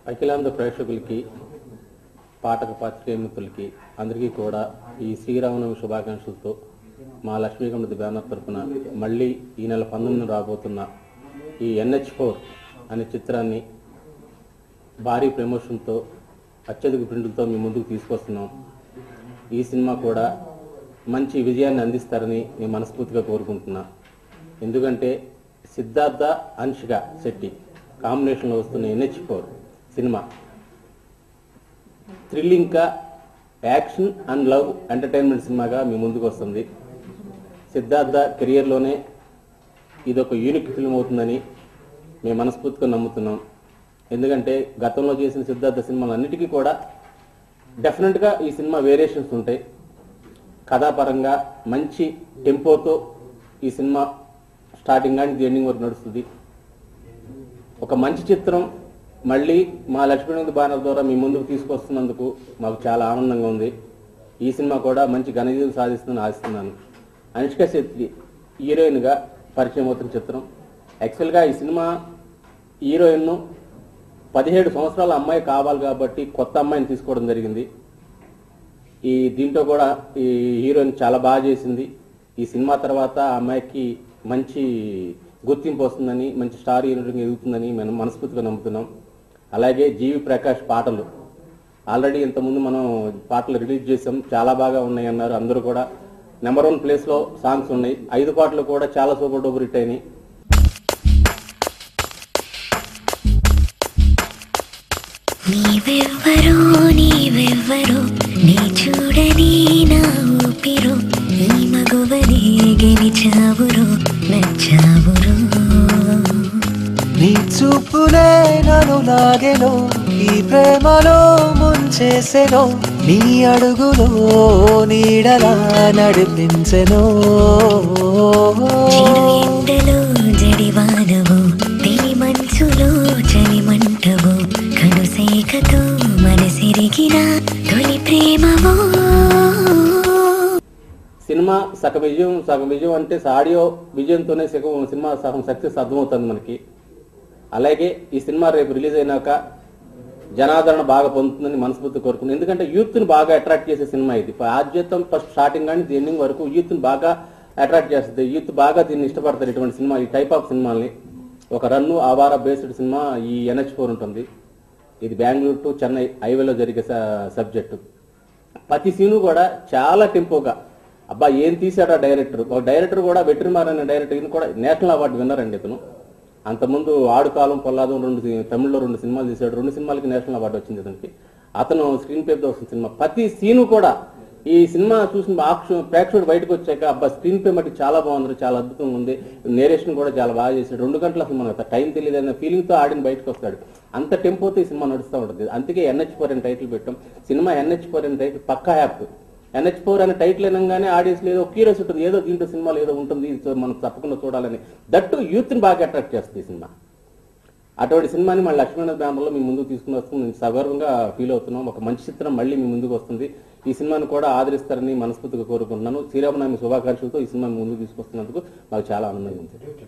అఖిలాంధ్ర ప్రేక్షకులకి పాఠక పాత్రికేయులకి అందరికీ కూడా ఈ శ్రీరామనవమి శుభాకాంక్షలతో మా లక్ష్మీకంఠ బ్యానర్ తరపున మళ్ళీ ఈ నెల 19న రాబోతున్న ఈ NH4 అనే చిత్రాన్ని భారీ ప్రమోషన్తో అత్యధిక ప్రింట్లతో మీ ముందుకు తీసుకొస్తున్నాం. ఈ సినిమా కూడా మంచి విజయాన్ని అందిస్తారని నేను మనస్ఫూర్తిగా కోరుకుంటున్నా. ఎందుకంటే సిద్ధార్థ అనుష్క శెట్టి కాంబినేషన్లో వస్తున్న NH4 సినిమా థ్రిల్లింగ్గా యాక్షన్ అండ్ లవ్ ఎంటర్టైన్మెంట్ సినిమాగా మీ ముందుకు వస్తుంది. సిద్ధార్థ కెరియర్లోనే ఇదొక యూనిక్ ఫిల్మ్ అవుతుందని మేము మనస్ఫూర్తిగా నమ్ముతున్నాం. ఎందుకంటే గతంలో చేసిన సిద్ధార్థ సినిమాలు అన్నిటికీ కూడా డెఫినెట్గా ఈ సినిమా వేరియేషన్స్ ఉంటాయి. కథాపరంగా మంచి టెంపోతో ఈ సినిమా స్టార్టింగ్ నుంచి ఎండింగ్ వరకు నడుస్తుంది. ఒక మంచి చిత్రం మళ్ళీ మా లక్ష్మీకంఠ బ్యానర్ ద్వారా మీ ముందుకు తీసుకొస్తున్నందుకు మాకు చాలా ఆనందంగా ఉంది. ఈ సినిమా కూడా మంచి ఘనవిజయం సాధిస్తుందని ఆశిస్తున్నాను. అనుష్క శెట్టి హీరోయిన్గా పరిచయం అవుతున్న చిత్రం. యాక్చువల్గా ఈ సినిమా హీరోయిన్ను 17 సంవత్సరాల అమ్మాయి కావాలి కాబట్టి కొత్త అమ్మాయిని తీసుకోవడం జరిగింది. దీంట్లో కూడా ఈ హీరోయిన్ చాలా బాగా చేసింది. ఈ సినిమా తర్వాత ఆ అమ్మాయికి మంచి గుర్తింపు వస్తుందని, మంచి స్టార్ హీరోయిన్గా ఎదుగుతుందని మనం మనస్ఫూర్తిగా నమ్ముతున్నాం. అలాగే జీవి ప్రకాష్ పాటలు ఆల్రెడీ ఇంతకుముందు మనం పాటలు రిలీజ్ చేసాం, చాలా బాగా ఉన్నాయి అన్నారు. అందరూ కూడా నెంబర్ 1 ప్లేస్లో సాంగ్స్ ఉన్నాయి. 5 పాటలు కూడా చాలా సూపర్ డూపర్ హిట్ అయినాయి. నీవెవ్వరో నీ చూడని నా ఊపిరో ఈ మగువనే గెలిచావురో నచ్చావురో నీ చూపులే నన్ను లాగెనో ఈ ప్రేమలో ముంచేసెనో నీ అడుగులో నీడలా నడిపించెనో ఎండలో జడివానవో తెలి మంచులో చలిమంటవో కనుసేకతో మనసిరిగిన తొలి ప్రేమవో. సినిమా సగం విజయం అంటే ఆడియో విజయంతోనే సినిమా సగం సక్సెస్ అర్థమవుతుంది మనకి. అలాగే ఈ సినిమా రేపు రిలీజ్ అయినాక జనాదరణ బాగా పొందుతుందని మనస్ఫూర్తి కోరుకుంటుంది. ఎందుకంటే యూత్ని బాగా అట్రాక్ట్ చేసే సినిమా ఇది. ఆద్యతం ఫస్ట్ స్టార్టింగ్ కానీ ఎండింగ్ వరకు యూత్ని బాగా అట్రాక్ట్ చేస్తుంది. యూత్ బాగా దీన్ని ఇష్టపడతారు. ఇటువంటి సినిమా, ఈ టైప్ ఆఫ్ సినిమాల్ని. ఒక రన్ను ఆవారా బేస్డ్ సినిమా ఈ NH4 ఉంటుంది. ఇది బెంగళూరు టు చెన్నై హైవేలో జరిగే సబ్జెక్టు. ప్రతి సీను కూడా చాలా టెంపోగా అబ్బా ఏం తీశాడు ఆ డైరెక్టర్. ఒక డైరెక్టర్ కూడా వెట్రిమార్ అనే డైరెక్టర్, ఇది కూడా నేషనల్ అవార్డు విన్నర్ అండి. ఇతను అంతకుముందు ఆడుకాలం పొల్లాదం తమిళ్లో 2 సినిమాలు తీశాడు. 2 సినిమాలకి నేషనల్ అవార్డు వచ్చింది ఇతనికి. అతను స్క్రీన్ ప్లేతో వస్తుంది సినిమా. ప్రతి సీను కూడా ఈ సినిమా చూసిన ప్రేక్షకుడు బయటకు వచ్చాక అబ్బా స్క్రీన్ ప్లే మట్టి చాలా బాగుంది, చాలా అద్భుతంగా ఉంది, నేరేషన్ కూడా చాలా బాగా చేశాడు, 2 గంటల అసలు మనకు టైం తెలియదు అన్న ఫీలింగ్తో ఆడిన బయటకు వస్తాడు. అంత టెంపోతో ఈ సినిమా నడుస్తూ ఉంటుంది. అందుకే NH4 అని టైటిల్ పెట్టాం. సినిమా NH4 అని టైటిల్ పక్కా యాప్. NH4 అనే టైటిల్ అనగానే ఆడియన్స్ ఏదో క్యూరియస్ ఉంటుంది, ఏదో దీంట్లో సినిమాలో ఏదో ఉంటుంది, మనం తప్పకుండా చూడాలని. దట్టు యూత్ని బాగా అట్రాక్ట్ చేస్తుంది ఈ సినిమా. అటువంటి సినిమాని మన లక్ష్మీకంఠ బ్యానర్లో మీ ముందుకు తీసుకుని వస్తుంది. నేను సగర్వంగా ఫీల్ అవుతున్నాం. ఒక మంచి చిత్రం మళ్ళీ మీ ముందుకు వస్తుంది. ఈ సినిమాని కూడా ఆదరిస్తారని మనస్ఫూర్తిగా కోరుకుంటున్నాను. శ్రీరామనవమి శుభాకాంక్షలతో ఈ సినిమా ముందుకు తీసుకొస్తున్నందుకు మాకు చాలా ఆనందంగా ఉంది.